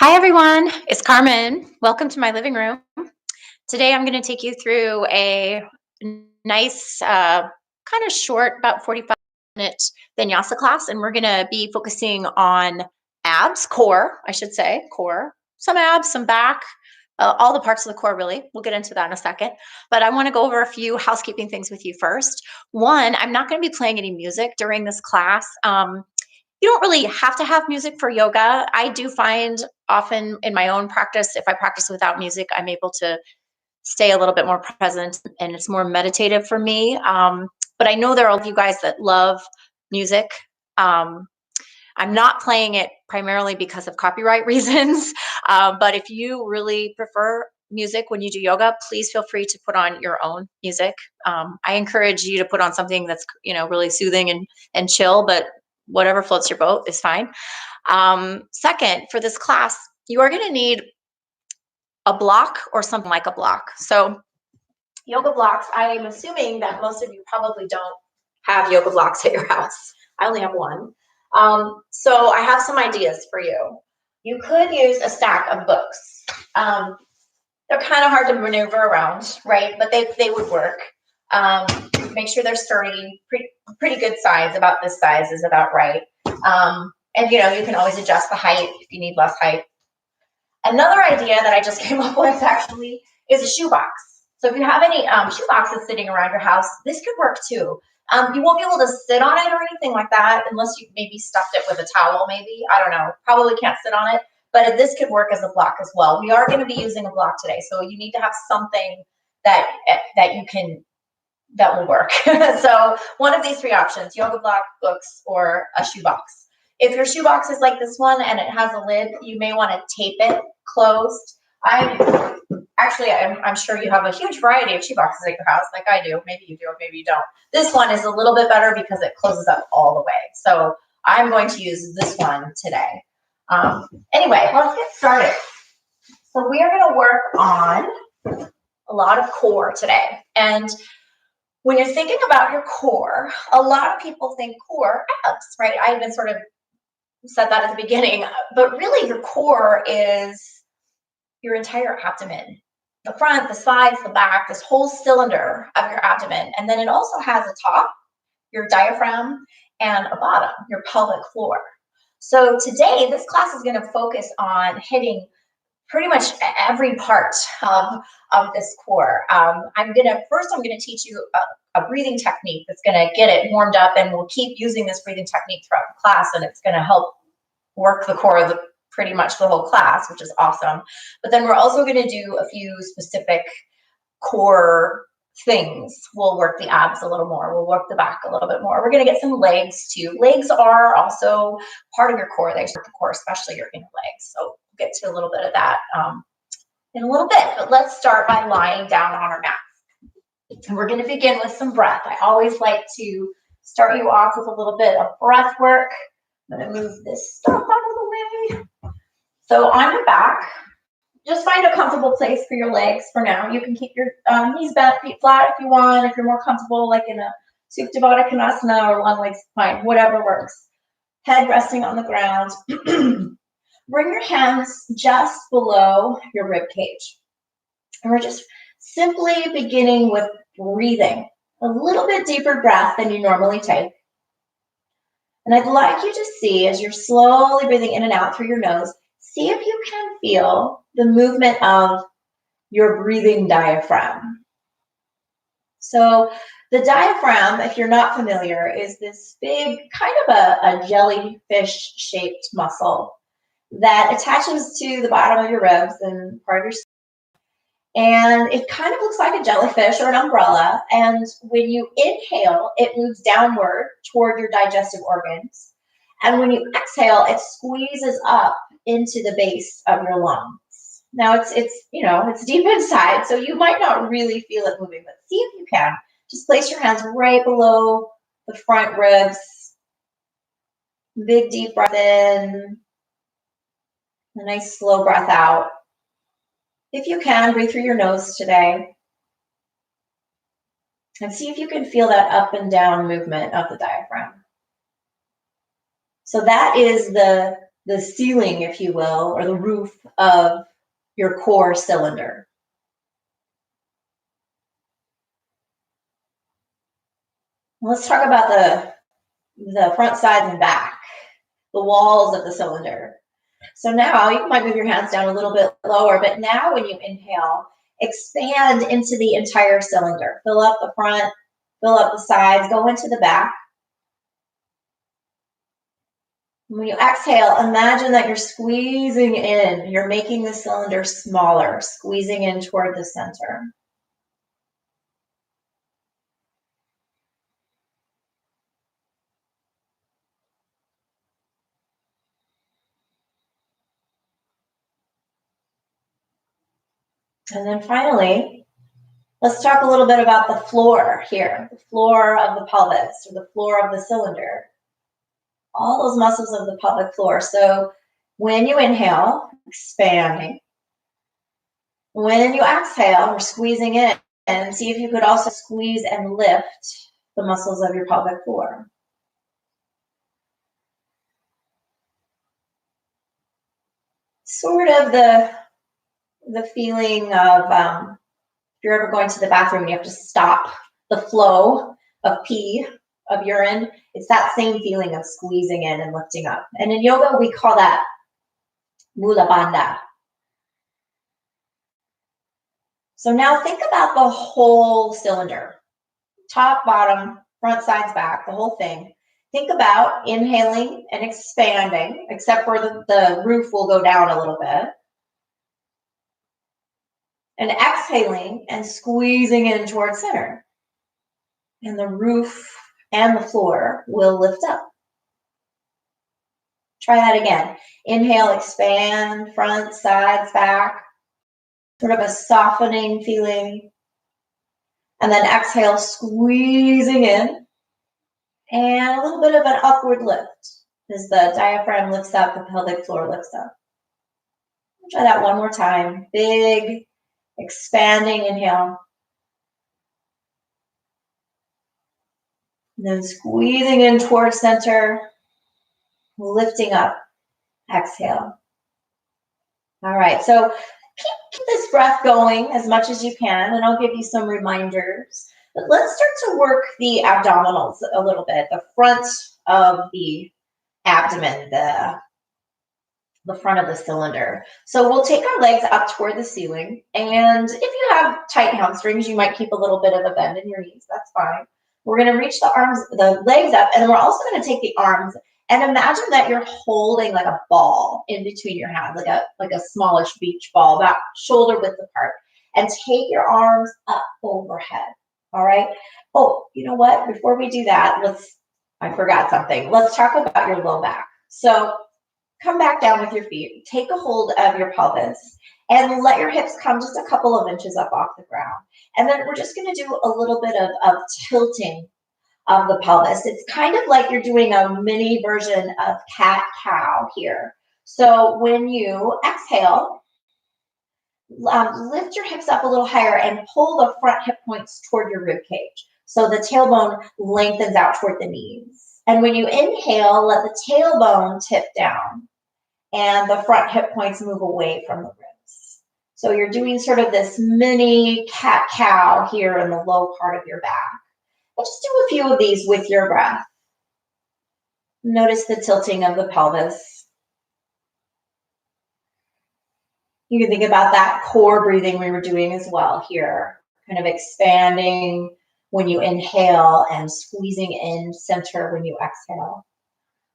Hi, everyone. It's Carmen. Welcome to my living room. Today, I'm going to take you through a nice, kind of short, about 45-minute vinyasa class. And we're going to be focusing on abs, core, I should say, core, some abs, some back, all the parts of the core, really. We'll get into that in a second. But I want to go over a few housekeeping things with you first. One, I'm not going to be playing any music during this class. You don't really have to have music for yoga. I do find often in my own practice, if I practice without music, I'm able to stay a little bit more present and it's more meditative for me. But I know there are a lot of you guys that love music. Um, I'm not playing it primarily because of copyright reasons. But if you really prefer music when you do yoga, please feel free to put on your own music. I encourage you to put on something that's really soothing and chill, but whatever floats your boat is fine. Second, for this class, you are going to need a block or something like a block. So yoga blocks, I am assuming that most of you probably don't have yoga blocks at your house. I only have one. So I have some ideas for you. You could use a stack of books. They're kind of hard to maneuver around, right? But they would work. Make sure they're sturdy, pretty good size. About this size is about right. And you can always adjust the height if you need less height. Another idea that I just came up with actually is a shoebox. So if you have any shoe boxes sitting around your house, this could work too. You won't be able to sit on it or anything like that unless you maybe stuffed it with a towel, maybe. I don't know. Probably can't sit on it, but this could work as a block as well. We are going to be using a block today, so you need to have something that will work. So one of these three options: yoga block, books, or a shoebox. If your shoebox is like this one and it has a lid, you may want to tape it closed. I'm sure you have a huge variety of shoeboxes at your house, like I do. Maybe you do, maybe you don't. This one is a little bit better because it closes up all the way. So I'm going to use this one today. Anyway, let's get started. So we are going to work on a lot of core today. And when you're thinking about your core, a lot of people think core abs, right? I even sort of said that at the beginning, but really your core is your entire abdomen. The front, the sides, the back, this whole cylinder of your abdomen. And then it also has a top, your diaphragm, and a bottom, your pelvic floor. So today, this class is going to focus on hitting pretty much every part of this core. I'm going to teach you a breathing technique that's going to get it warmed up, and we'll keep using this breathing technique throughout the class, and it's going to help work the core pretty much the whole class, which is awesome. But then we're also going to do a few specific core things. We'll work the abs a little more. We'll work the back a little bit more. We're going to get some legs too. Legs are also part of your core. They support the core, especially your inner legs. So we'll get to a little bit of that in a little bit. But let's start by lying down on our mat. And we're going to begin with some breath. I always like to start you off with a little bit of breath work. I'm going to move this stuff out of the way. So on your back, just find a comfortable place for your legs for now. You can keep your knees bent, feet flat if you want. If you're more comfortable, like in a Supta Konasana or long legs, fine, whatever works. Head resting on the ground. Bring your hands just below your rib cage. And we're just simply beginning with breathing. A little bit deeper breath than you normally take. And I'd like you to see, as you're slowly breathing in and out through your nose, see if you can feel the movement of your breathing diaphragm. So the diaphragm, if you're not familiar, is this big, kind of a jellyfish-shaped muscle that attaches to the bottom of your ribs and part of your stomach. And it kind of looks like a jellyfish or an umbrella. And when you inhale, it moves downward toward your digestive organs. And when you exhale, it squeezes up into the base of your lungs. Now it's deep inside, so you might not really feel it moving, but see if you can. Just place your hands right below the front ribs. Big deep breath in. A nice slow breath out. If you can, breathe through your nose today. And see if you can feel that up and down movement of the diaphragm. So that is the the ceiling, if you will, or the roof of your core cylinder. Let's talk about the front, sides, and back, the walls of the cylinder. So now you might move your hands down a little bit lower, but now when you inhale, expand into the entire cylinder. Fill up the front, fill up the sides, go into the back. When you exhale, imagine that you're squeezing in. You're making the cylinder smaller, squeezing in toward the center. And then finally, let's talk a little bit about the floor here, the floor of the pelvis or the floor of the cylinder. All those muscles of the pelvic floor. So when you inhale, expanding. When you exhale, we're squeezing in. And see if you could also squeeze and lift the muscles of your pelvic floor. Sort of the feeling of if you're ever going to the bathroom and you have to stop the flow of pee, of urine, it's that same feeling of squeezing in and lifting up. And in yoga, we call that mula bandha. So now think about the whole cylinder, top, bottom, front, sides, back, the whole thing. Think about inhaling and expanding, except for the roof will go down a little bit. And exhaling and squeezing in towards center. And the roof and the floor will lift up. Try that again. Inhale, expand, front, sides, back. Sort of a softening feeling. And then exhale, squeezing in. And a little bit of an upward lift. As the diaphragm lifts up, the pelvic floor lifts up. Try that one more time. Big, expanding inhale. And then squeezing in towards center, lifting up, exhale. All right, so keep this breath going as much as you can, and I'll give you some reminders. But let's start to work the abdominals a little bit, the front of the abdomen, the front of the cylinder. So we'll take our legs up toward the ceiling, and if you have tight hamstrings, you might keep a little bit of a bend in your knees. That's fine. We're going to reach the legs up, and then we're also going to take the arms and imagine that you're holding like a ball in between your hands, like a smallish beach ball, about shoulder width apart, and take your arms up overhead. All right. Oh, you know what? Before we do that, I forgot something. Let's talk about your low back. So come back down with your feet, take a hold of your pelvis, and let your hips come just a couple of inches up off the ground. And then we're just going to do a little bit of tilting of the pelvis. It's kind of like you're doing a mini version of cat-cow here. So when you exhale, lift your hips up a little higher and pull the front hip points toward your rib cage. So the tailbone lengthens out toward the knees. And when you inhale, let the tailbone tip down and the front hip points move away from the ribs. So you're doing sort of this mini cat-cow here in the low part of your back. We'll just do a few of these with your breath. Notice the tilting of the pelvis. You can think about that core breathing we were doing as well here, kind of expanding when you inhale and squeezing in center when you exhale.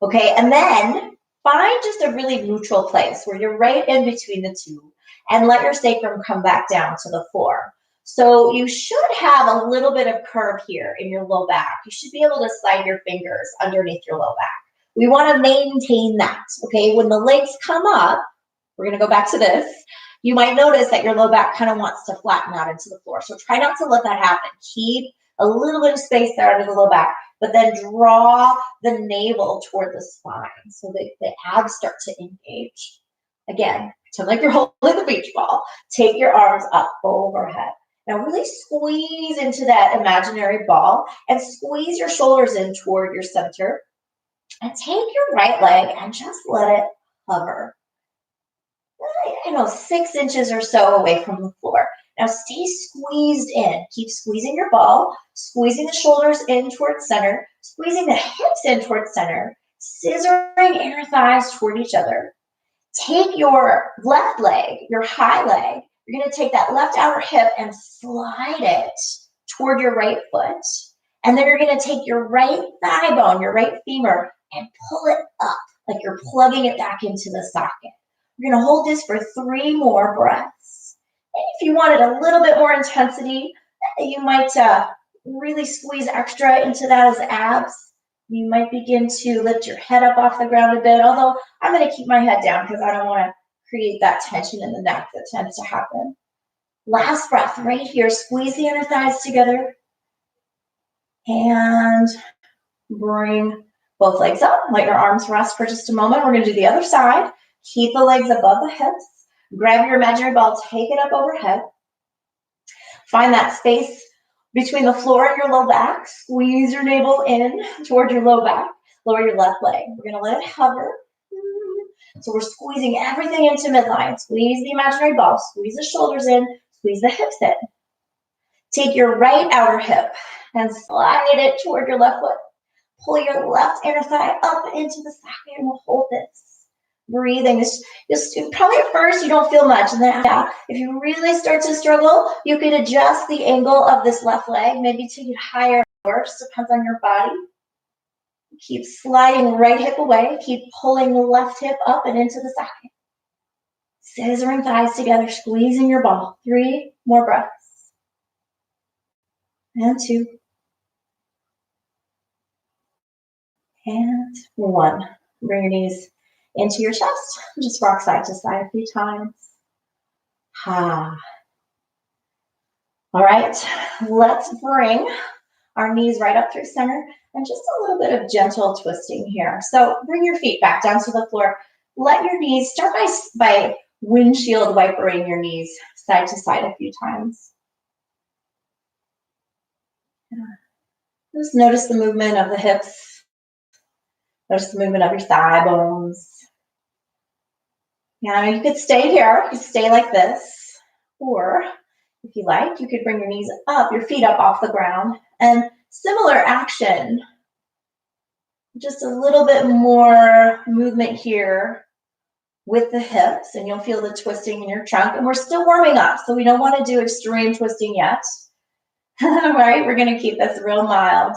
Okay, and then find just a really neutral place where you're right in between the two and let your sacrum come back down to the floor. So you should have a little bit of curve here in your low back. You should be able to slide your fingers underneath your low back. We want to maintain that, okay? When the legs come up, we're going to go back to this. You might notice that your low back kind of wants to flatten out into the floor. So try not to let that happen. Keep a little bit of space there under the low back, but then draw the navel toward the spine so that the abs start to engage. Again, pretend like you're holding the beach ball. Take your arms up overhead. Now really squeeze into that imaginary ball and squeeze your shoulders in toward your center. And take your right leg and just let it hover. 6 inches or so away from the floor. Now stay squeezed in. Keep squeezing your ball, squeezing the shoulders in towards center, squeezing the hips in towards center, scissoring inner thighs toward each other. Take your left leg, your high leg, you're going to take that left outer hip and slide it toward your right foot. And then you're going to take your right thigh bone, your right femur, and pull it up like you're plugging it back into the socket. You're going to hold this for 3 more breaths. And if you wanted a little bit more intensity, you might really squeeze extra into that as abs. You might begin to lift your head up off the ground a bit, although I'm going to keep my head down because I don't want to create that tension in the neck that tends to happen. Last breath right here. Squeeze the inner thighs together. And bring both legs up. Let your arms rest for just a moment. We're going to do the other side. Keep the legs above the hips. Grab your imaginary ball. Take it up overhead. Find that space between the floor and your low back. Squeeze your navel in toward your low back. Lower your left leg. We're going to let it hover. So we're squeezing everything into midline. Squeeze the imaginary ball. Squeeze the shoulders in. Squeeze the hips in. Take your right outer hip and slide it toward your left foot. Pull your left inner thigh up into the socket and we'll hold this. Breathing. This probably at first you don't feel much, and then if you really start to struggle, you could adjust the angle of this left leg, maybe take it higher or lower, just depends on your body. Keep sliding right hip away. Keep pulling the left hip up and into the socket. Scissoring thighs together, squeezing your ball. 3 more breaths. And 2. And 1. Bring your knees into your chest. Just rock side to side a few times. All right, let's bring our knees right up through center and just a little bit of gentle twisting here. So bring your feet back down to the floor. Let your knees start by windshield wipering your knees side to side a few times. Just notice the movement of the hips. Notice the movement of your thigh bones. Now you could stay here, you could stay like this, or if you like, you could bring your knees up, your feet up off the ground, and similar action, just a little bit more movement here with the hips, and you'll feel the twisting in your trunk, and we're still warming up, so we don't want to do extreme twisting yet. All right, we're going to keep this real mild,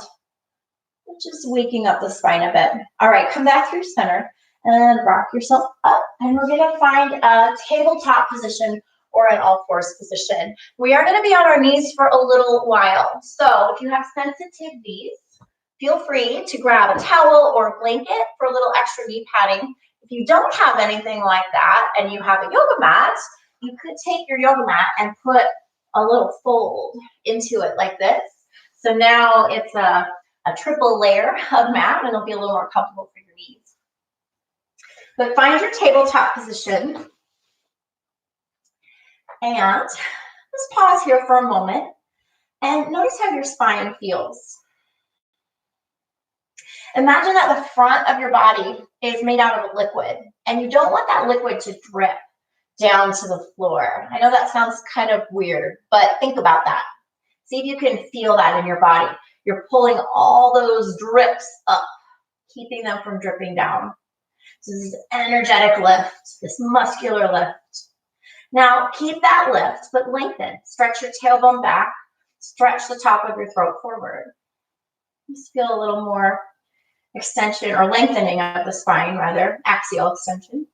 just waking up the spine a bit. All right, come back through center and rock yourself up, and we're going to find a tabletop position or an all-fours position. We are going to be on our knees for a little while, so if you have sensitivities, feel free to grab a towel or a blanket for a little extra knee padding. If you don't have anything like that and you have a yoga mat, you could take your yoga mat and put a little fold into it like this. So now it's a triple layer of mat, and it'll be a little more comfortable for your knees. But find your tabletop position. And just pause here for a moment and notice how your spine feels. Imagine that the front of your body is made out of a liquid, and you don't want that liquid to drip down to the floor. I know that sounds kind of weird, but think about that. See if you can feel that in your body. You're pulling all those drips up, keeping them from dripping down. So this is energetic lift, this muscular lift. Now keep that lift, but lengthen. Stretch your tailbone back. Stretch the top of your throat forward. Just feel a little more extension or lengthening of the spine, rather, axial extension.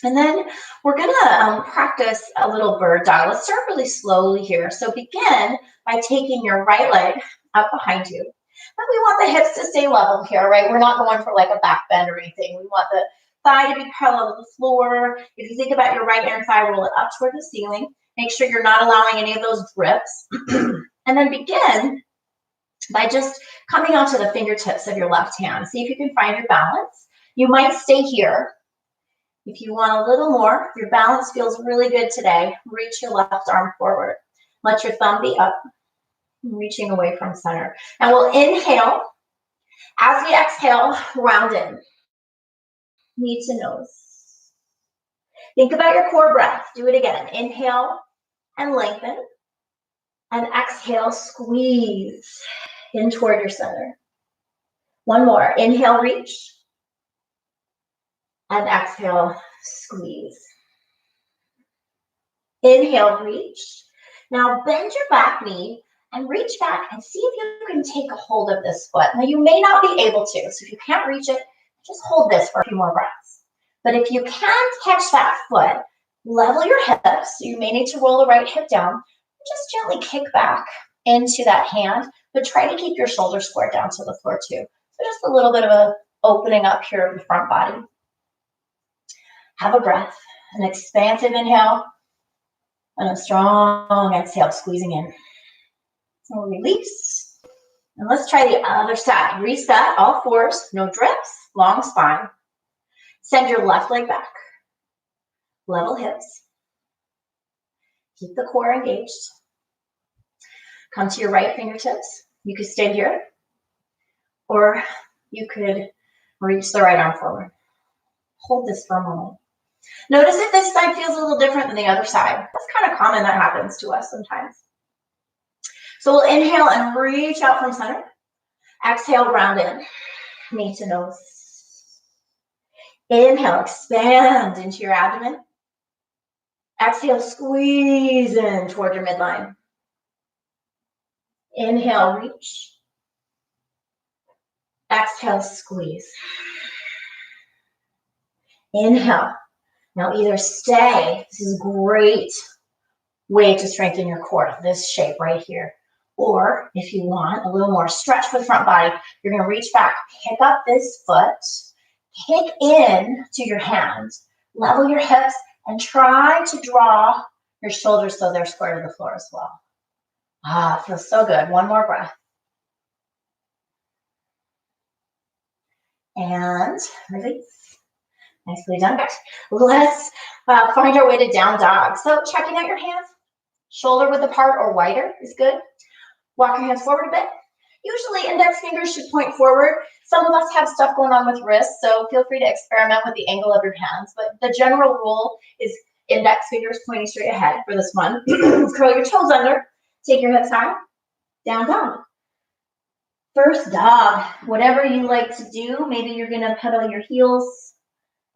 And then we're gonna practice a little bird dog. Let's start really slowly here. So begin by taking your right leg up behind you. And we want the hips to stay level here, right? We're not going for like a back bend or anything. We want the thigh to be parallel to the floor. If you think about your right inner thigh, roll it up toward the ceiling. Make sure you're not allowing any of those drips. And then begin by just coming onto the fingertips of your left hand. See if you can find your balance. You might stay here. If you want a little more, if your balance feels really good today, reach your left arm forward. Let your thumb be up, reaching away from center. And we'll inhale. As we exhale, round in. knee to nose. Think about your core breath. Do it again. Inhale and lengthen. And exhale, squeeze in toward your center. One more. Inhale, reach. And exhale, squeeze. Inhale, reach. Now bend your back knee and reach back and see if you can take a hold of this foot. Now you may not be able to, so if you can't reach it, just hold this for a few more breaths. But if you can catch that foot, level your hips. So you may need to roll the right hip down. Just gently kick back into that hand, but try to keep your shoulders squared down to the floor too. So just a little bit of a opening up here of the front body. Have a breath, an expansive inhale, and a strong exhale, squeezing in. So release. And let's try the other side. Reset, all fours, no drips, long spine. Send your left leg back. Level hips. Keep the core engaged. Come to your right fingertips. You could stay here, or you could reach the right arm forward. Hold this for a moment. Notice if this side feels a little different than the other side. That's kind of common. That happens to us sometimes. So we'll inhale and reach out from center. Exhale, round in, knee to nose. Inhale, expand into your abdomen. Exhale, squeeze in toward your midline. Inhale, reach. Exhale, squeeze. Inhale. Now either stay. This is a great way to strengthen your core, this shape right here. Or if you want a little more stretch for the front body, you're going to reach back, pick up this foot, kick in to your hands, level your hips, and try to draw your shoulders so they're square to the floor as well. Ah, it feels so good. One more breath. And release. Nicely done, guys. Let's find our way to down dog. So checking out your hands, shoulder width apart or wider is good. Walk your hands forward a bit. Usually index fingers should point forward. Some of us have stuff going on with wrists, so feel free to experiment with the angle of your hands. But the general rule is index fingers pointing straight ahead for this one. Curl your toes under. Take your hips high. Down dog. First dog. Whatever you like to do. Maybe you're going to pedal your heels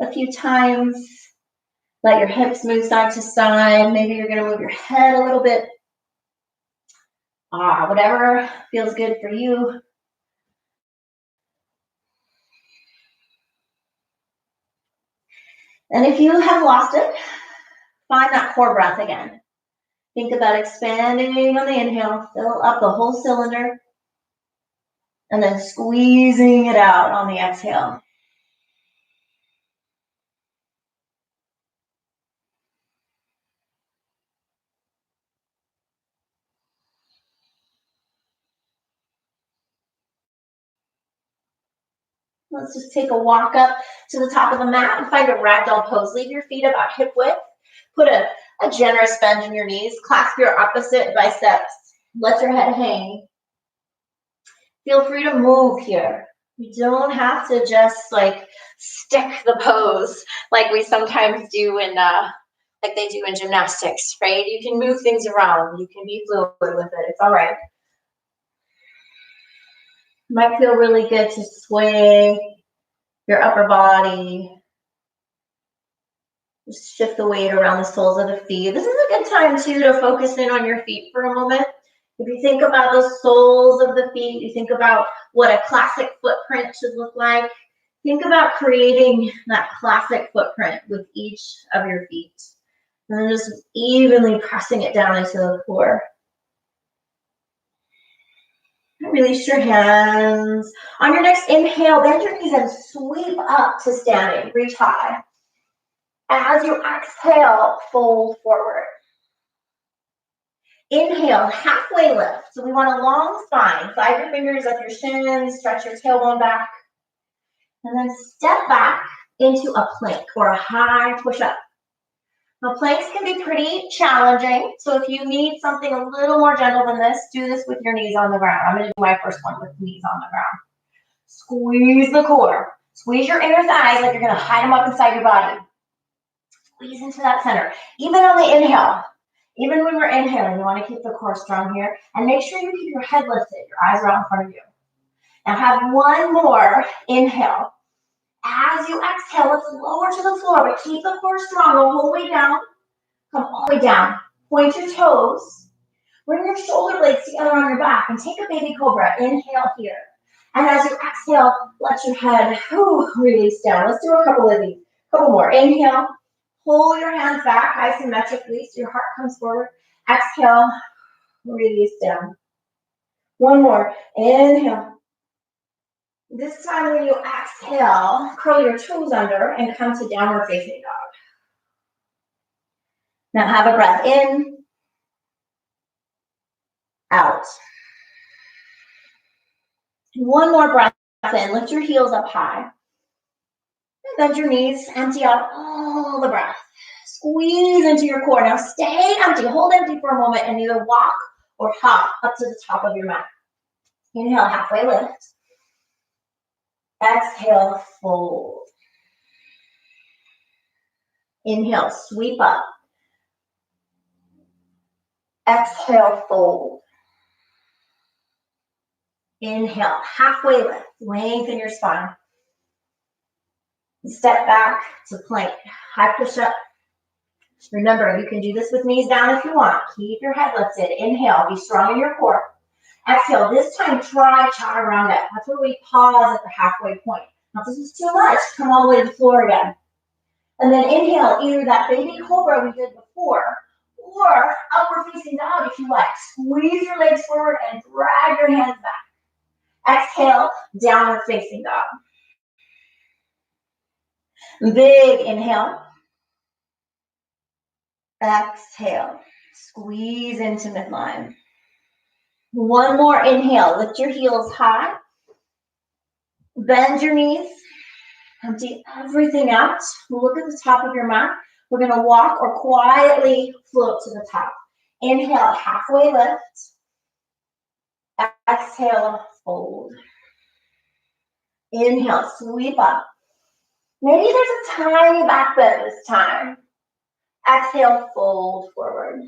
a few times. Let your hips move side to side. Maybe you're going to move your head a little bit. Whatever feels good for you. And if you have lost it, find that core breath again. Think about expanding on the inhale, fill up the whole cylinder, and then squeezing it out on the exhale. Let's just take a walk up to the top of the mat and find a ragdoll pose. Leave your feet about hip width. Put a generous bend in your knees. Clasp your opposite biceps. Let your head hang. Feel free to move here. You don't have to just like stick the pose like we sometimes do in like they do in gymnastics, right? You can move things around. You can be fluid with it. It's all right. Might feel really good to sway your upper body. Just shift the weight around the soles of the feet. This is a good time too to focus in on your feet for a moment. If you think about the soles of the feet, you think about what a classic footprint should look like. Think about creating that classic footprint with each of your feet. And then just evenly pressing it down into the floor. Release your hands. On your next inhale, bend your knees and sweep up to standing. Reach high. As you exhale, fold forward. Inhale, halfway lift. So we want a long spine. Slide your fingers up your shins, stretch your tailbone back. And then step back into a plank or a high push-up. Now, planks can be pretty challenging. So if you need something a little more gentle than this, do this with your knees on the ground. I'm going to do my first one with knees on the ground. Squeeze the core. Squeeze your inner thighs like you're going to hide them up inside your body. Squeeze into that center. Even on the inhale, even when we're inhaling, you want to keep the core strong here. And make sure you keep your head lifted. Your eyes are out in front of you. Now have one more inhale. As you exhale, let's lower to the floor, but keep the core strong. Go all the way down. Come all the way down. Point your toes. Bring your shoulder blades together on your back and take a baby cobra. Inhale here. And as you exhale, let your head release down. Let's do a couple of these. Couple more. Inhale. Pull your hands back isometrically so your heart comes forward. Exhale. Release down. One more. Inhale. This time when you exhale, curl your toes under and come to downward facing dog. Now have a breath in, out. One more breath in. Lift your heels up high. Bend your knees. Empty out all the breath. Squeeze into your core. Now stay empty. Hold empty for a moment and either walk or hop up to the top of your mat. Inhale, halfway lift. Exhale, fold. Inhale, sweep up. Exhale, fold. Inhale, halfway lift. Lengthen your spine. Step back to plank. High push-up. Remember, you can do this with knees down if you want. Keep your head lifted. Inhale, be strong in your core. Exhale, this time try chaturanga. That's where we pause at the halfway point. Now, if this is too much, come all the way to the floor again. And then inhale, either that baby cobra we did before, or upward facing dog if you like. Squeeze your legs forward and drag your hands back. Exhale, downward facing dog. Big inhale. Exhale. Squeeze into midline. One more inhale. Lift your heels high. Bend your knees. Empty everything out. Look at the top of your mat. We're going to walk or quietly float to the top. Inhale, halfway lift. Exhale, fold. Inhale, sweep up. Maybe there's a tiny back bend this time. Exhale, fold forward.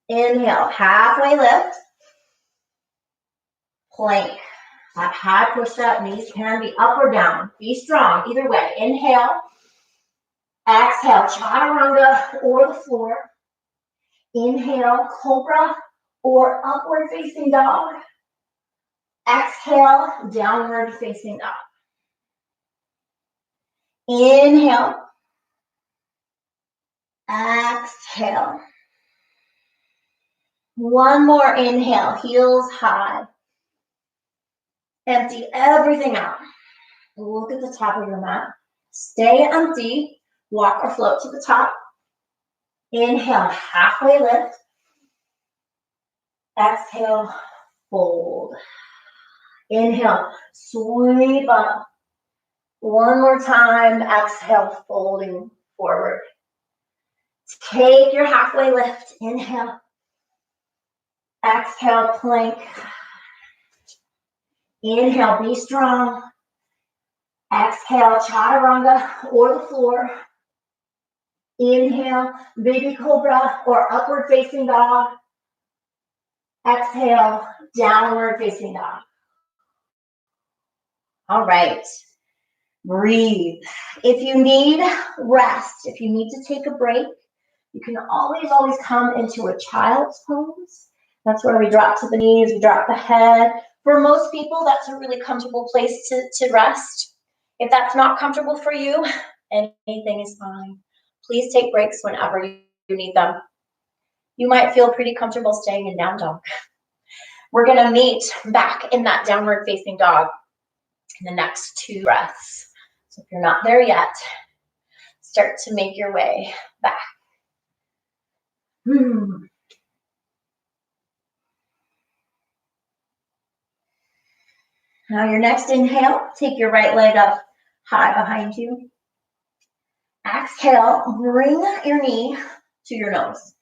Inhale, halfway lift. Plank. That high push-up, knees can be up or down. Be strong either way. Inhale. Exhale, chaturanga or the floor. Inhale, cobra or upward facing dog. Exhale, downward facing dog. Inhale. Exhale. One more inhale, heels high. Empty everything out. Look at the top of your mat. Stay empty. Walk or float to the top. Inhale, halfway lift. Exhale, fold. Inhale, sweep up. One more time. Exhale, folding forward. Take your halfway lift. Inhale. Exhale, plank. Inhale, be strong. Exhale, chaturanga or the floor. Inhale, baby cobra or upward facing dog. Exhale, downward facing dog. All right. Breathe. If you need rest, if you need to take a break, you can always come into a child's pose. That's where we drop to the knees, we drop the head. For most people, that's a really comfortable place to rest. If that's not comfortable for you, anything is fine. Please take breaks whenever you need them. You might feel pretty comfortable staying in down dog. We're going to meet back in that downward facing dog in the next 2 breaths. So if you're not there yet, start to make your way back. Now your next inhale, take your right leg up high behind you. Exhale, bring your knee to your nose.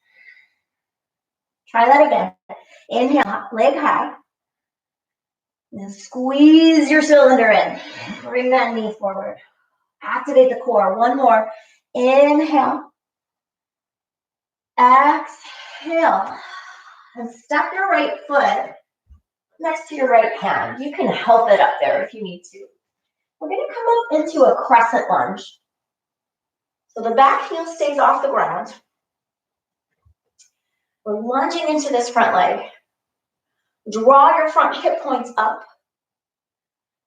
Try that again. Inhale, leg high. And squeeze your cylinder in. Bring that knee forward. Activate the core. One more. Inhale. Exhale. And step your right foot next to your right hand. You can help it up there if you need to. We're going to come up into a crescent lunge. So the back heel stays off the ground. We're lunging into this front leg. Draw your front hip points up.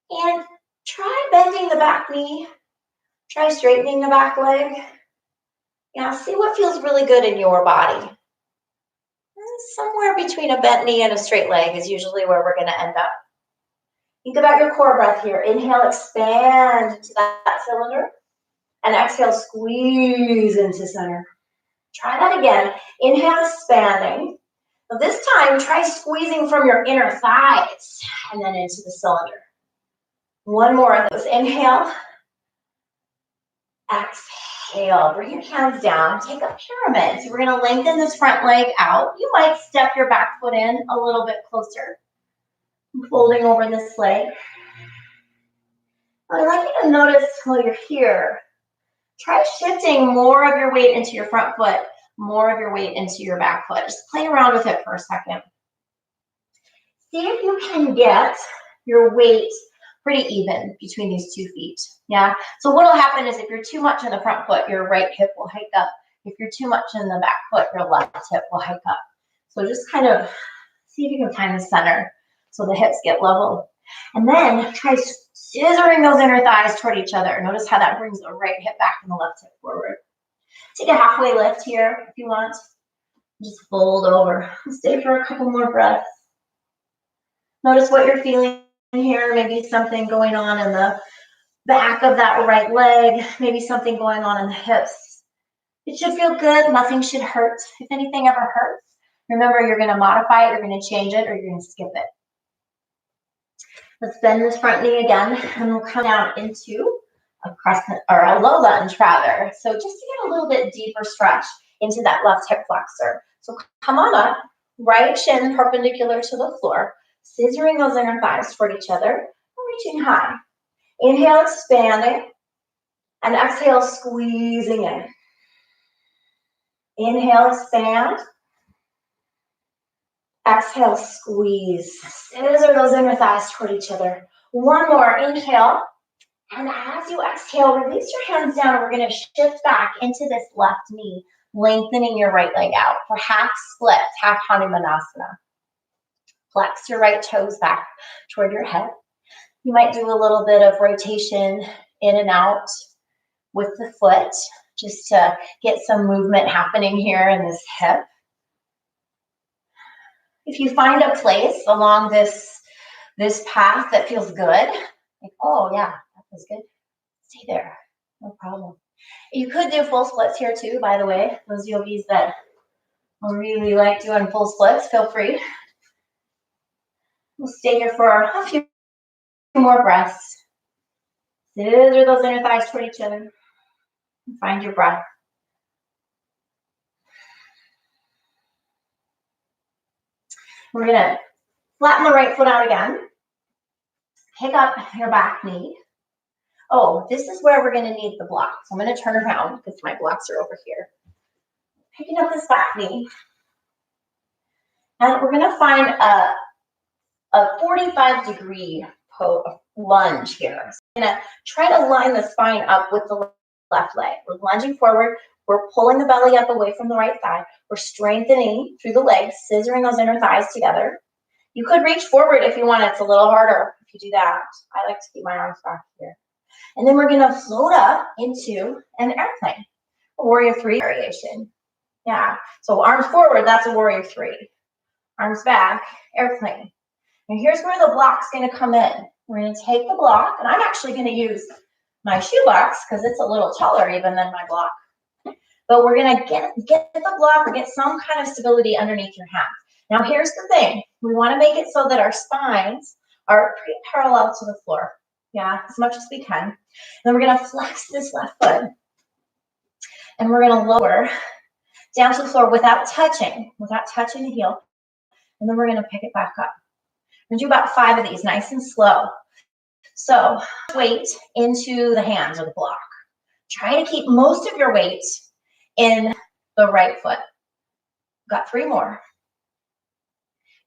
And try bending the back knee. Try straightening the back leg. Yeah, see what feels really good in your body. Somewhere between a bent knee and a straight leg is usually where we're going to end up. Think about your core breath here. Inhale, expand to that cylinder. And exhale, squeeze into center. Try that again. Inhale, expanding. Now this time, try squeezing from your inner thighs and then into the cylinder. One more of those. Inhale. Exhale. Bring your hands down. Take a pyramid. So we're going to lengthen this front leg out. You might step your back foot in a little bit closer. Folding over this leg. I'd like you to notice while you're here, try shifting more of your weight into your front foot, more of your weight into your back foot. Just play around with it for a second. See if you can get your weight pretty even between these 2 feet. Yeah. So what will happen is if you're too much in the front foot, your right hip will hike up. If you're too much in the back foot, your left hip will hike up. So just kind of see if you can find the center so the hips get level. And then try scissoring those inner thighs toward each other. Notice how that brings the right hip back and the left hip forward. Take a halfway lift here if you want. Just fold over. Stay for a couple more breaths. Notice what you're feeling here. Maybe something going on in the back of that right leg. Maybe something going on in the hips. It should feel good. Nothing should hurt. If anything ever hurts, remember you're going to modify it, you're going to change it, or you're going to skip it. Let's bend this front knee again, and we'll come down into a crescent, or a low lunge rather. So just to get a little bit deeper stretch into that left hip flexor. So come on up, right shin perpendicular to the floor, scissoring those inner thighs toward each other, and reaching high. Inhale, expanding, and exhale, squeezing in. Inhale, expand. Exhale, squeeze. Scissor those inner thighs toward each other. One more, inhale. And as you exhale, release your hands down. We're going to shift back into this left knee, lengthening your right leg out for half splits, half Hanumanasana. Flex your right toes back toward your head. You might do a little bit of rotation in and out with the foot just to get some movement happening here in this hip. If you find a place along this path that feels good, like, oh yeah, that feels good, stay there, no problem. You could do full splits here too, by the way. Those yogis that really like doing full splits, feel free. We'll stay here for a few more breaths. Scissor those inner thighs toward each other. Find your breath. We're gonna flatten the right foot out again. Pick up your back knee. Oh, this is where we're gonna need the block. So I'm gonna turn around because my blocks are over here. Picking up this back knee. And we're gonna find a 45-degree lunge here. So we're gonna try to line the spine up with the left leg. We're lunging forward. We're pulling the belly up away from the right thigh. We're strengthening through the legs, scissoring those inner thighs together. You could reach forward if you want. It's a little harder if you do that. I like to keep my arms back here. And then we're going to float up into an airplane, a warrior 3 variation. Yeah. So arms forward, that's a warrior 3. Arms back, airplane. And here's where the block's going to come in. We're going to take the block, and I'm actually going to use my shoebox because it's a little taller even than my block. But we're going to get the block or get some kind of stability underneath your hands. Now here's the thing. We want to make it so that our spines are pretty parallel to the floor. Yeah, as much as we can. Then we're going to flex this left foot. And we're going to lower down to the floor without touching the heel. And then we're going to pick it back up. And do about 5 of these, nice and slow. So weight into the hands or the block. Try to keep most of your weight in the right foot. Got 3 more.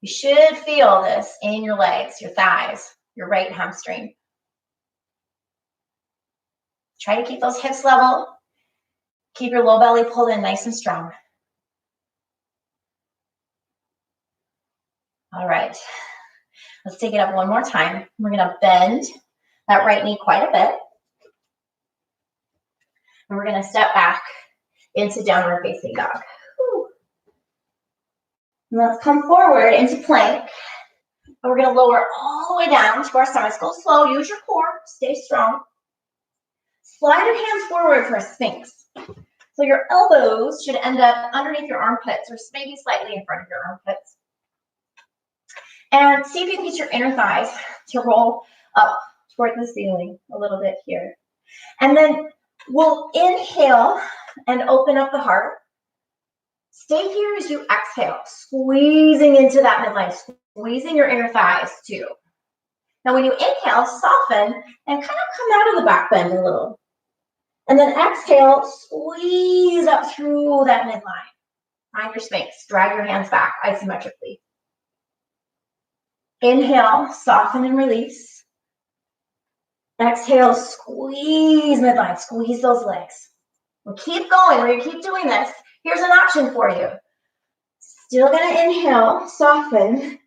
You should feel this in your legs, your thighs, your right hamstring. Try to keep those hips level. Keep your low belly pulled in nice and strong. All right. Let's take it up one more time. We're going to bend that right knee quite a bit. And we're going to step back into downward facing dog. Whew. And let's come forward into plank. And we're going to lower all the way down to our stomachs. Go slow. Use your core. Stay strong. Slide your hands forward for a sphinx. So your elbows should end up underneath your armpits or maybe slightly in front of your armpits. And see if you can get your inner thighs to roll up toward the ceiling a little bit here. And then we'll inhale and open up the heart. Stay here as you exhale, squeezing into that midline, squeezing your inner thighs too. Now when you inhale, soften and kind of come out of the back bend a little. And then exhale, squeeze up through that midline. Find your sphinx, drag your hands back isometrically. Inhale, soften and release. Exhale, squeeze midline, squeeze those legs. We'll keep going. We're going to keep doing this. Here's an option for you. Still going to inhale, soften.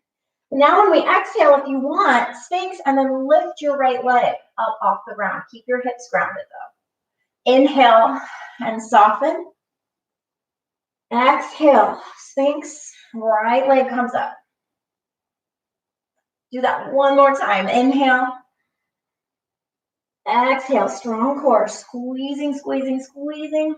Now when we exhale, if you want, sphinx, and then lift your right leg up off the ground. Keep your hips grounded though. Inhale and soften. Exhale, sphinx, right leg comes up. Do that one more time. Inhale. Exhale, strong core, squeezing, squeezing, squeezing.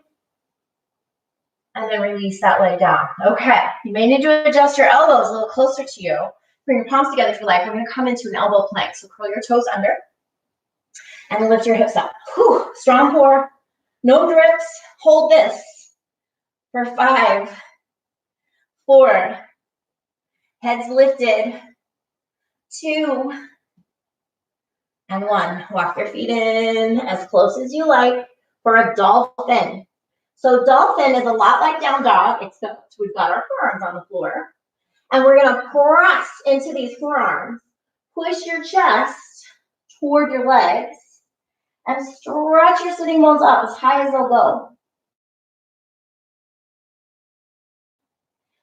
And then release that leg down. Okay, you may need to adjust your elbows a little closer to you. Bring your palms together if you like. We're going to come into an elbow plank. So curl your toes under and lift your hips up. Whew, strong core, no drips. Hold this for 5, 4, heads lifted, 2, and 1. Walk your feet in as close as you like for a dolphin. So dolphin is a lot like down dog, except we've got our forearms on the floor. And we're going to press into these forearms. Push your chest toward your legs and stretch your sitting bones up as high as they'll go.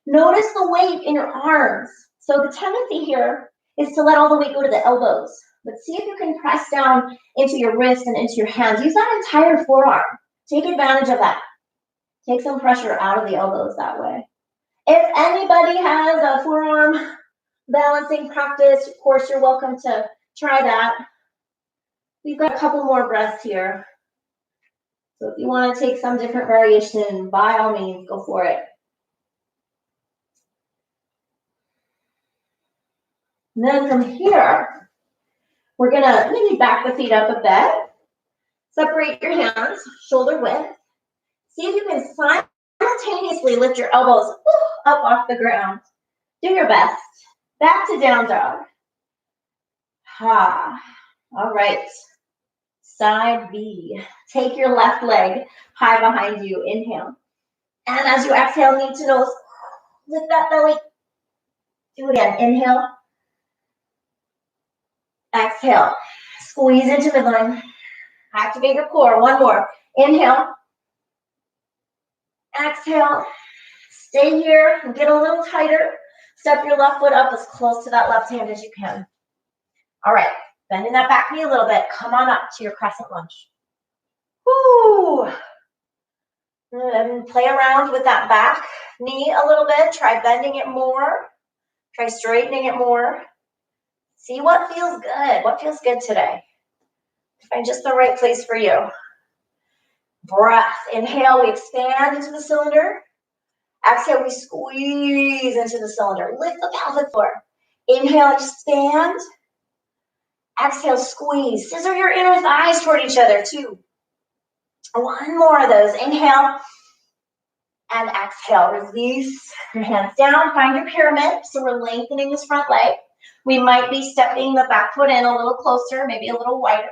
Notice the weight in your arms. So the tendency here is to let all the weight go to the elbows. But see if you can press down into your wrists and into your hands. Use that entire forearm. Take advantage of that. Take some pressure out of the elbows that way. If anybody has a forearm balancing practice, of course, you're welcome to try that. We've got a couple more breaths here. So if you want to take some different variation, by all means, go for it. And then from here, we're going to maybe back the feet up a bit. Separate your hands, shoulder width. See if you can simultaneously lift your elbows up off the ground. Do your best. Back to down dog. Ha. All right. Side B. Take your left leg high behind you. Inhale. And as you exhale, knee to nose, lift that belly. Do it again. Inhale. Exhale. Squeeze into midline. Activate your core. One more. Inhale. Exhale. Stay here and get a little tighter. Step your left foot up as close to that left hand as you can. All right. Bending that back knee a little bit. Come on up to your crescent lunge. Woo! And play around with that back knee a little bit. Try bending it more. Try straightening it more. See what feels good. What feels good today? Find just the right place for you. Breath. Inhale, we expand into the cylinder. Exhale, we squeeze into the cylinder. Lift the pelvic floor. Inhale, expand. Exhale, squeeze. Scissor your inner thighs toward each other, too. One more of those. Inhale. And exhale. Release your hands down. Find your pyramid. So we're lengthening this front leg. We might be stepping the back foot in a little closer, maybe a little wider.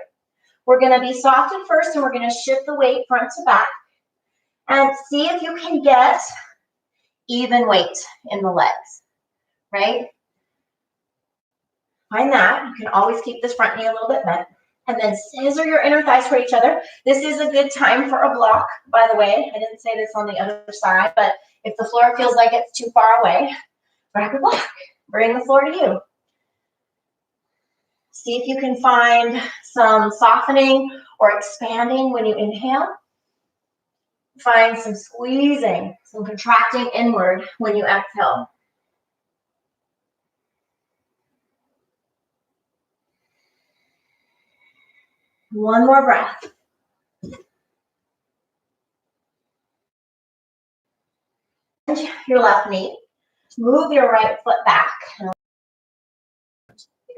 We're going to be soft at first, and we're going to shift the weight front to back. And see if you can get even weight in the legs, right? Find that. You can always keep this front knee a little bit bent. And then scissor your inner thighs for each other. This is a good time for a block, by the way. I didn't say this on the other side, but if the floor feels like it's too far away, grab your block. Bring the floor to you. See if you can find some softening or expanding when you inhale. Find some squeezing, some contracting inward when you exhale. One more breath. Your left knee. Move your right foot back. You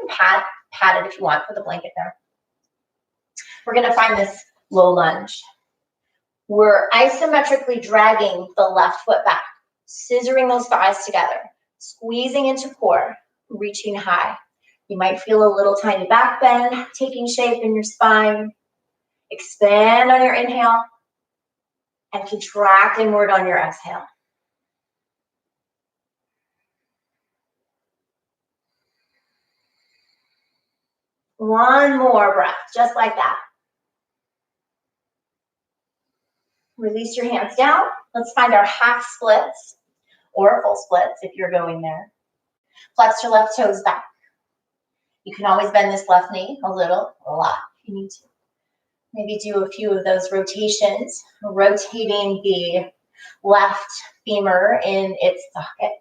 can pat it if you want. Put the blanket there. We're going to find this low lunge. We're isometrically dragging the left foot back, scissoring those thighs together, squeezing into core, reaching high. You might feel a little tiny back bend taking shape in your spine. Expand on your inhale and contract inward on your exhale. One more breath, just like that. Release your hands down. Let's find our half splits or full splits if you're going there. Flex your left toes back. You can always bend this left knee a little, a lot if you need to. Maybe do a few of those rotations, rotating the left femur in its socket.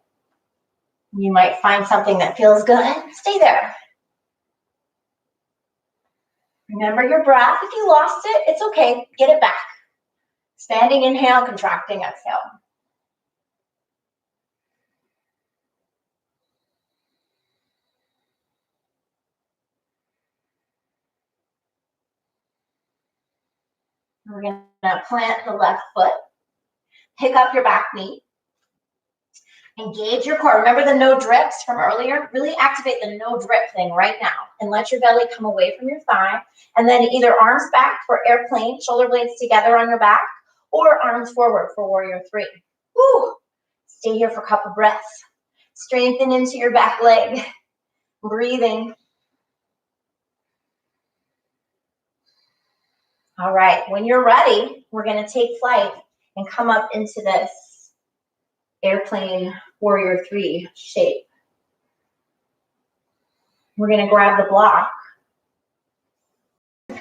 You might find something that feels good. Stay there. Remember your breath. If you lost it, it's okay. Get it back. Expanding inhale, contracting exhale. We're going to plant the left foot. Pick up your back knee. Engage your core. Remember the no drips from earlier? Really activate the no drip thing right now and let your belly come away from your thigh. And then either arms back for airplane, shoulder blades together on your back, or arms forward for warrior three. Woo! Stay here for a couple breaths. Strengthen into your back leg. Breathing. All right, when you're ready, we're going to take flight and come up into this airplane warrior three shape. We're going to grab the block,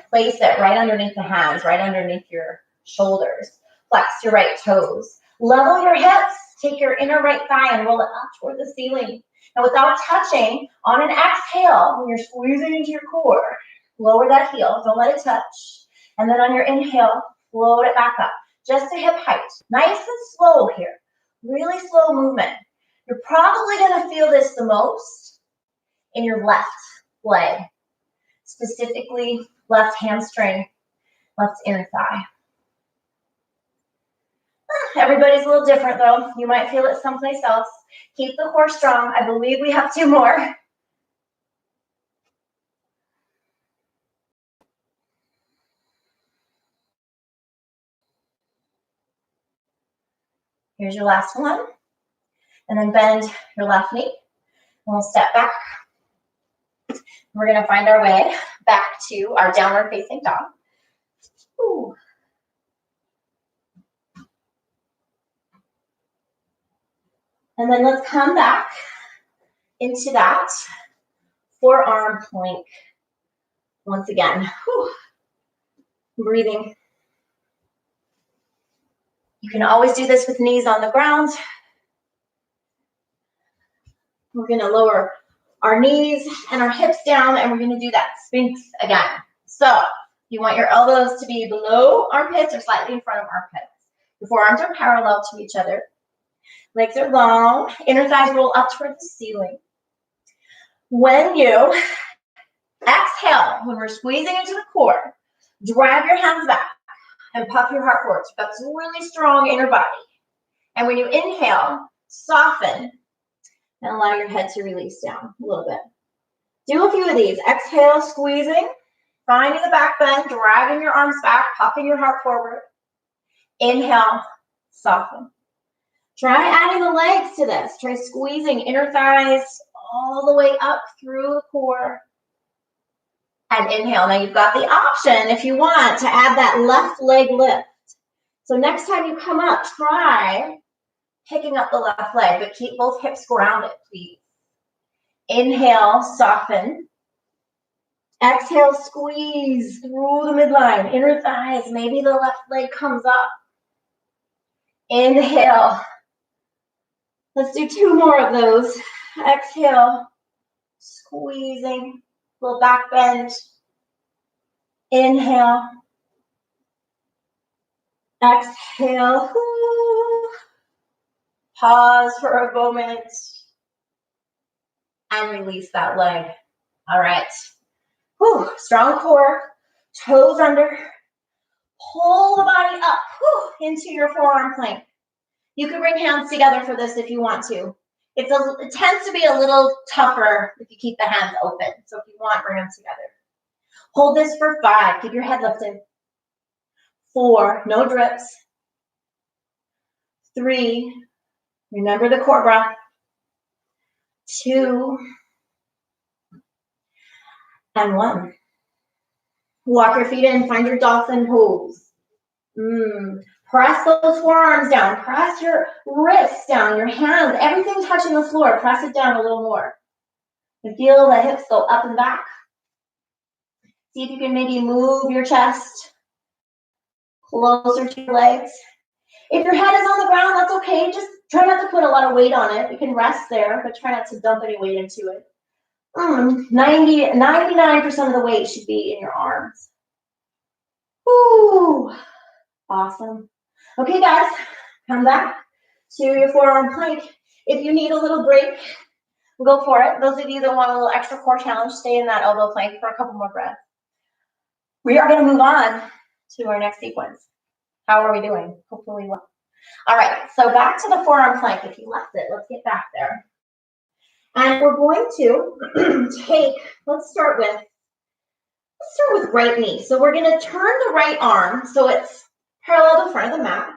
place it right underneath the hands, right underneath your shoulders. Flex your right toes. Level your hips. Take your inner right thigh and roll it up toward the ceiling. Now without touching, on an exhale, when you're squeezing into your core, lower that heel. Don't let it touch. And then on your inhale, float it back up. Just to hip height. Nice and slow here. Really slow movement. You're probably going to feel this the most in your left leg. Specifically, left hamstring, left inner thigh. Everybody's a little different though. You might feel it someplace else. Keep the core strong. I believe we have two more. Here's your last one. And then bend your left knee. We'll step back. We're going to find our way back to our downward facing dog. Ooh. And then let's come back into that forearm plank. Once again, whew. Breathing. You can always do this with knees on the ground. We're going to lower our knees and our hips down, and we're going to do that sphinx again. So you want your elbows to be below armpits or slightly in front of armpits. The forearms are parallel to each other. Legs are long. Inner thighs roll up towards the ceiling. When you exhale, when we're squeezing into the core, drag your hands back and puff your heart forward. So that's a really strong inner body. And when you inhale, soften and allow your head to release down a little bit. Do a few of these. Exhale, squeezing, finding the back bend, dragging your arms back, puffing your heart forward. Inhale, soften. Try adding the legs to this. Try squeezing inner thighs all the way up through the core. And inhale. Now you've got the option, if you want, to add that left leg lift. So next time you come up, try picking up the left leg, but keep both hips grounded, please. Inhale, soften. Exhale, squeeze through the midline, inner thighs. Maybe the left leg comes up. Inhale. Let's do 2 more of those. Exhale, squeezing, little back bend. Inhale. Exhale. Pause for a moment. And release that leg. All right. Whew. Strong core, toes under. Pull the body up into your forearm plank. You can bring hands together for this if you want to. It tends to be a little tougher if you keep the hands open. So if you want, bring them together. Hold this for 5. Keep your head lifted. 4, no drips. 3, remember the core breath. 2, and 1. Walk your feet in, find your dolphin pose. Press those forearms down. Press your wrists down, your hands, everything touching the floor. Press it down a little more. And feel the hips go up and back. See if you can maybe move your chest closer to your legs. If your head is on the ground, that's okay. Just try not to put a lot of weight on it. You can rest there, but try not to dump any weight into it. 99% of the weight should be in your arms. Woo! Awesome. Okay, guys, come back to your forearm plank. If you need a little break, go for it. Those of you that want a little extra core challenge, stay in that elbow plank for a couple more breaths. We are going to move on to our next sequence. How are we doing? Hopefully well. All right, so back to the forearm plank. If you left it, let's get back there. And we're going to let's start with right knee. So we're going to turn the right arm so it's parallel to the front of the mat.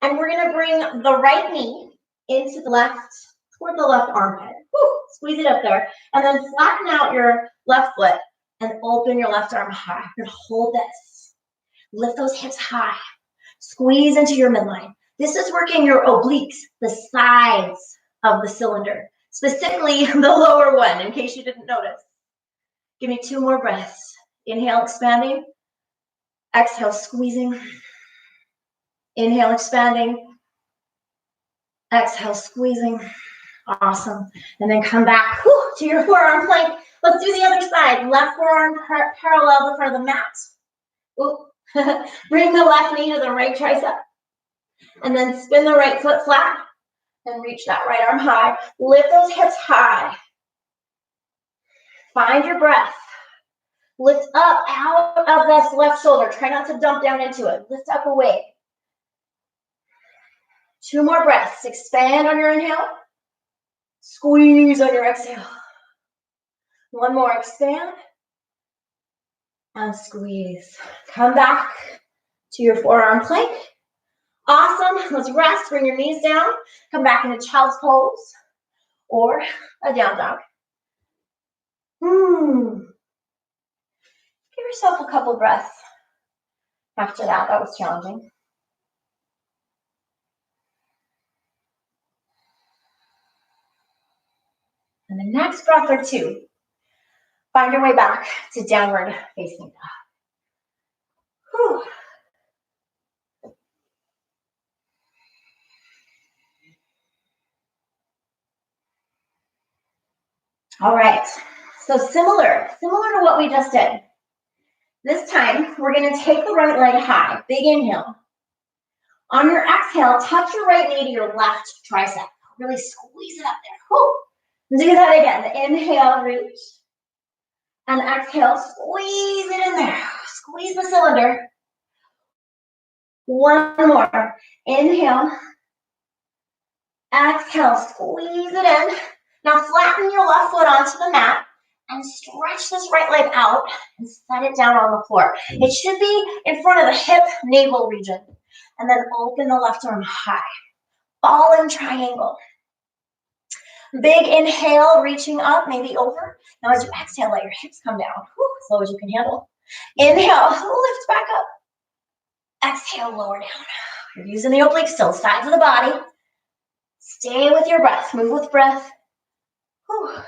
And we're going to bring the right knee into the left, toward the left armpit. Woo, squeeze it up there. And then flatten out your left foot and open your left arm high. You're going to hold this. Lift those hips high. Squeeze into your midline. This is working your obliques, the sides of the cylinder, specifically the lower one, in case you didn't notice. Give me 2 more breaths. Inhale, expanding. Exhale, squeezing. Inhale, expanding. Exhale, squeezing. Awesome. And then come back to your forearm plank. Let's do the other side. Left forearm parallel the front of the mat. Bring the left knee to the right tricep. And then spin the right foot flat and reach that right arm high. Lift those hips high. Find your breath. Lift up out of this left shoulder. Try not to dump down into it. Lift up away. 2 more breaths. Expand on your inhale. Squeeze on your exhale. 1 more. Expand. And squeeze. Come back to your forearm plank. Awesome. Let's rest. Bring your knees down. Come back into child's pose or a down dog. Give yourself a couple breaths after that. That was challenging. And the next breath or 2, find your way back to downward facing dog. Whew. All right, so similar to what we just did. This time, we're going to take the right leg high, big inhale. On your exhale, touch your right knee to your left tricep. Really squeeze it up there. Whew. Do that again. Inhale, reach. And exhale, squeeze it in there. Squeeze the cylinder. 1 more. Inhale. Exhale, squeeze it in. Now flatten your left foot onto the mat And stretch this right leg out and set it down on the floor. It should be in front of the hip navel region. And then open the left arm high. Ball and triangle. Big inhale, reaching up, maybe over. Now as you exhale, let your hips come down. As low as you can handle. Inhale, lift back up. Exhale, lower down. You're using the oblique still, sides of the body. Stay with your breath. Move with breath. Whew.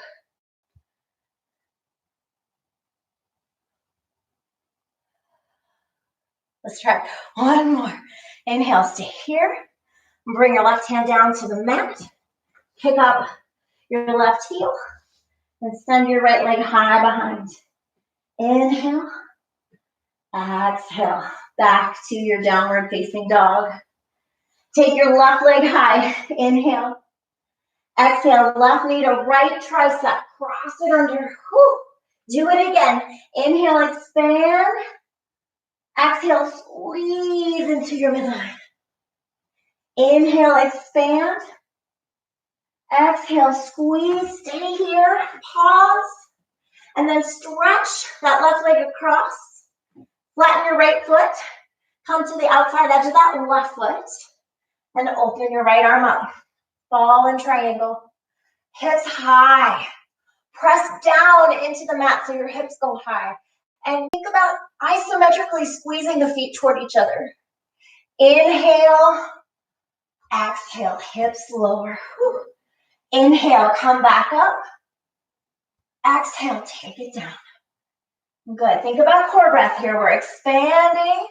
Let's try one more. Inhale, stay here. Bring your left hand down to the mat. Pick up your left heel and send your right leg high behind. Inhale. Exhale. Back to your downward facing dog. Take your left leg high. Inhale. Exhale. Left knee to right tricep. Cross it under. Whew. Do it again. Inhale, expand. Exhale, squeeze into your midline. Inhale, expand. Exhale, squeeze. Stay here. Pause. And then stretch that left leg across. Flatten your right foot. Come to the outside edge of that left foot. And open your right arm up. Ball and triangle. Hips high. Press down into the mat so your hips go high. And think about isometrically squeezing the feet toward each other. Inhale. Exhale. Hips lower. Whew. Inhale. Come back up. Exhale. Take it down. Good. Think about core breath here. We're expanding.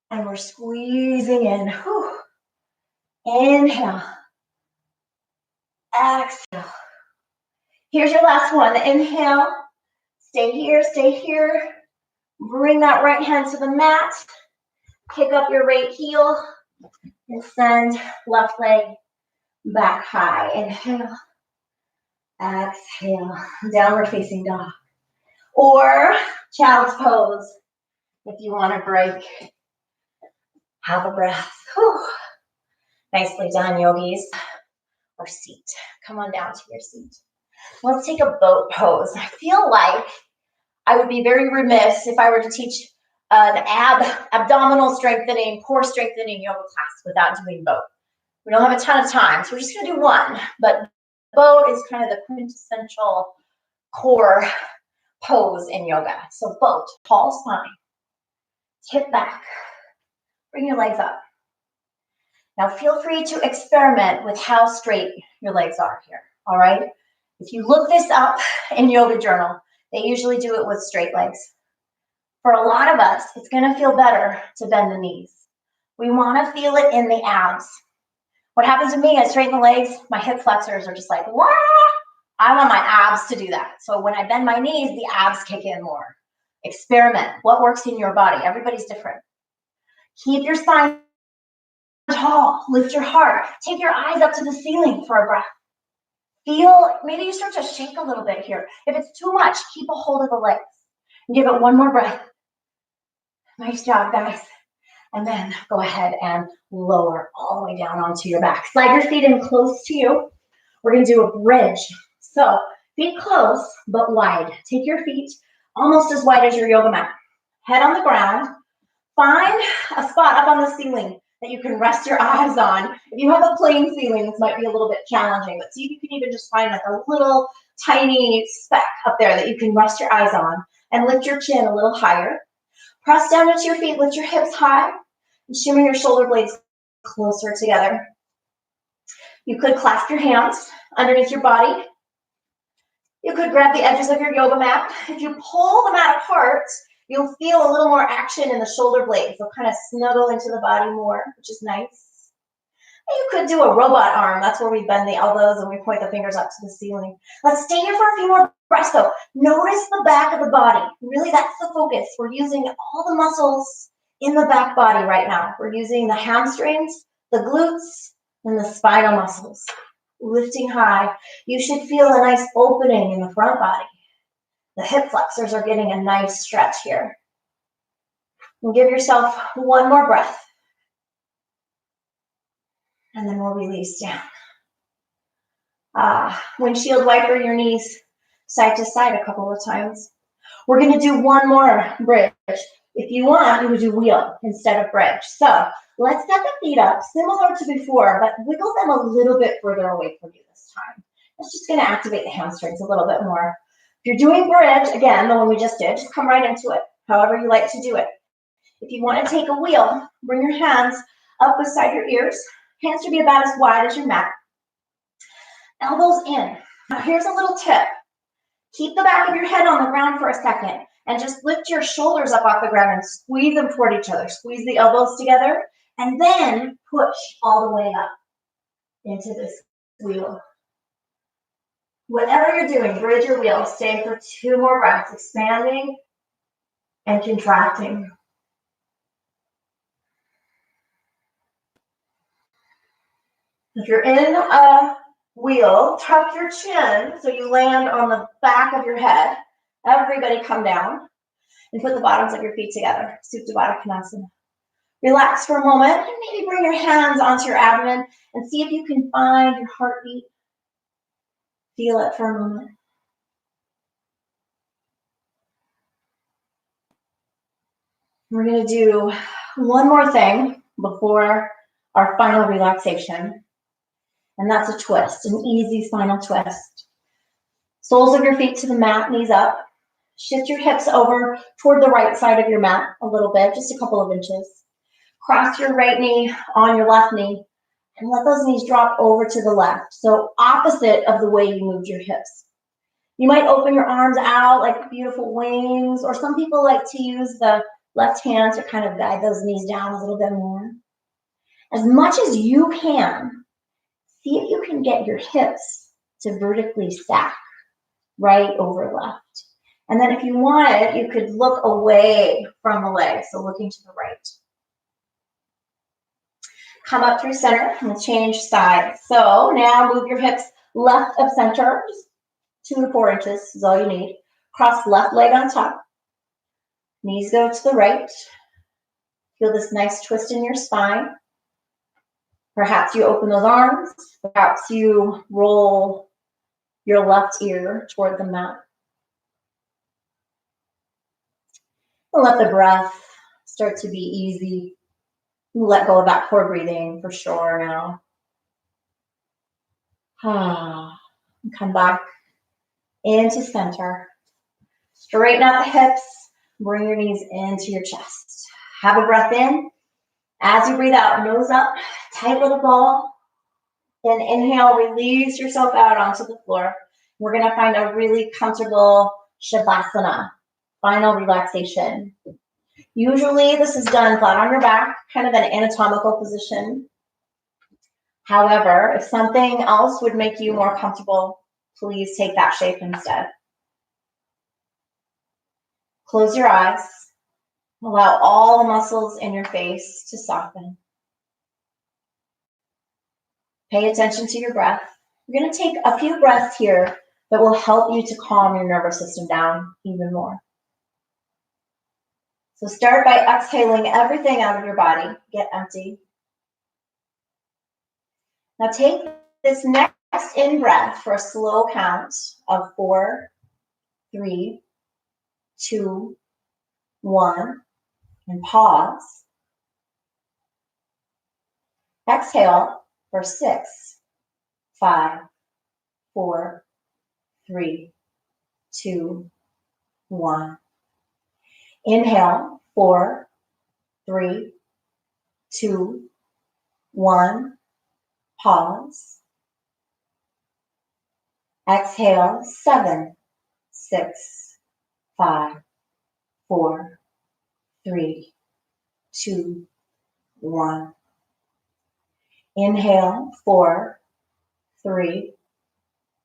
And we're squeezing in. Whew. Inhale. Exhale. Here's your last one. Inhale. Stay here, stay here. Bring that right hand to the mat. Pick up your right heel and send left leg back high. Inhale. Exhale. Downward facing dog. Or child's pose if you want to break. Have a breath. Whew. Nicely done, yogis. Or seat. Come on down to your seat. Let's take a boat pose. I feel like I would be very remiss if I were to teach an abdominal strengthening, core strengthening yoga class without doing boat. We don't have a ton of time, so we're just gonna do one. But boat is kind of the quintessential core pose in yoga. So boat, tall spine, hip back, bring your legs up. Now feel free to experiment with how straight your legs are here, all right? If you look this up in Yoga Journal, they usually do it with straight legs. For a lot of us, it's gonna feel better to bend the knees. We wanna feel it in the abs. What happens to me, I straighten the legs, my hip flexors are just like, wah! I want my abs to do that. So when I bend my knees, the abs kick in more. Experiment. What works in your body? Everybody's different. Keep your spine tall. Lift your heart. Take your eyes up to the ceiling for a breath. Feel, maybe you start to shake a little bit here. If it's too much, keep a hold of the legs. Give it one more breath. Nice job, guys. And then go ahead and lower all the way down onto your back. Slide your feet in close to you. We're gonna do a bridge. So feet close, but wide. Take your feet almost as wide as your yoga mat. Head on the ground. Find a spot up on the ceiling that you can rest your eyes on. If you have a plain ceiling, this might be a little bit challenging, but see if you can even just find like a little tiny speck up there that you can rest your eyes on and lift your chin a little higher. Press down into your feet, lift your hips high, and shimmer your shoulder blades closer together. You could clasp your hands underneath your body. You could grab the edges of your yoga mat. If you pull the mat apart, you'll feel a little more action in the shoulder blades. They'll kind of snuggle into the body more, which is nice. And you could do a robot arm. That's where we bend the elbows and we point the fingers up to the ceiling. Let's stay here for a few more breaths though. Notice the back of the body. Really, that's the focus. We're using all the muscles in the back body right now. We're using the hamstrings, the glutes, and the spinal muscles. Lifting high. You should feel a nice opening in the front body. The hip flexors are getting a nice stretch here. And give yourself one more breath. And then we'll release down. Windshield wiper your knees side to side a couple of times. We're going to do one more bridge. If you want, you would do wheel instead of bridge. So let's set the feet up similar to before, but wiggle them a little bit further away from you this time. It's just going to activate the hamstrings a little bit more. If you're doing bridge, again, the one we just did, just come right into it, however you like to do it. If you want to take a wheel, bring your hands up beside your ears. Hands should be about as wide as your mat. Elbows in. Now here's a little tip. Keep the back of your head on the ground for a second and just lift your shoulders up off the ground and squeeze them toward each other. Squeeze the elbows together and then push all the way up into this wheel. Whatever you're doing, bridge or wheel, stay for 2 more breaths, expanding and contracting. If you're in a wheel, tuck your chin so you land on the back of your head. Everybody come down and put the bottoms of your feet together. Supta Baddha Konasana. Relax for a moment and maybe bring your hands onto your abdomen and see if you can find your heartbeat. Feel it for a moment. We're going to do one more thing before our final relaxation, and that's a twist, an easy spinal twist. Soles of your feet to the mat, knees up. Shift your hips over toward the right side of your mat a little bit, just a couple of inches. Cross your right knee on your left knee and let those knees drop over to the left. So opposite of the way you moved your hips. You might open your arms out like beautiful wings, or some people like to use the left hand to kind of guide those knees down a little bit more. As much as you can, see if you can get your hips to vertically stack right over left. And then if you wanted, you could look away from the legs, so looking to the right. Come up through center and change sides. So now move your hips left of center, just 2 to 4 inches is all you need. Cross left leg on top. Knees go to the right. Feel this nice twist in your spine. Perhaps you open those arms. Perhaps you roll your left ear toward the mat. And let the breath start to be easy. Let go of that core breathing for sure now. And come back into center. Straighten out the hips. Bring your knees into your chest. Have a breath in. As you breathe out, nose up, tight little ball. Then inhale, release yourself out onto the floor. We're going to find a really comfortable shavasana, final relaxation. Usually this is done flat on your back, kind of an anatomical position. However, if something else would make you more comfortable, please take that shape instead. Close your eyes. Allow all the muscles in your face to soften. Pay attention to your breath. We're going to take a few breaths here that will help you to calm your nervous system down even more. So start by exhaling everything out of your body. Get empty. Now take this next in breath for a slow count of 4, 3, 2, 1, and pause. Exhale for 6, 5, 4, 3, 2, 1. Inhale, 4, 3, 2, 1. Pause. Exhale, 7, 6, 5, 4, 3, 2, 1. Inhale, 4, 3,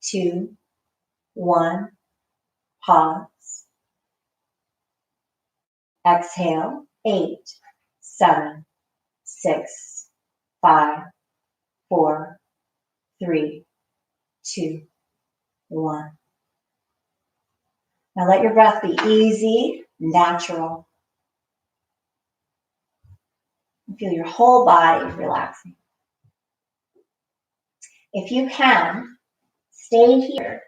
2, 1. Pause. Exhale, 8, 7, 6, 5, 4, 3, 2, 1. Now let your breath be easy, natural. Feel your whole body relaxing. If you can, stay here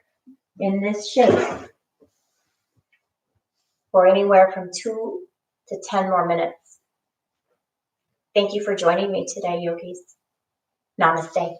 in this shape for anywhere from 2 to 10 more minutes. Thank you for joining me today, yogis. Namaste.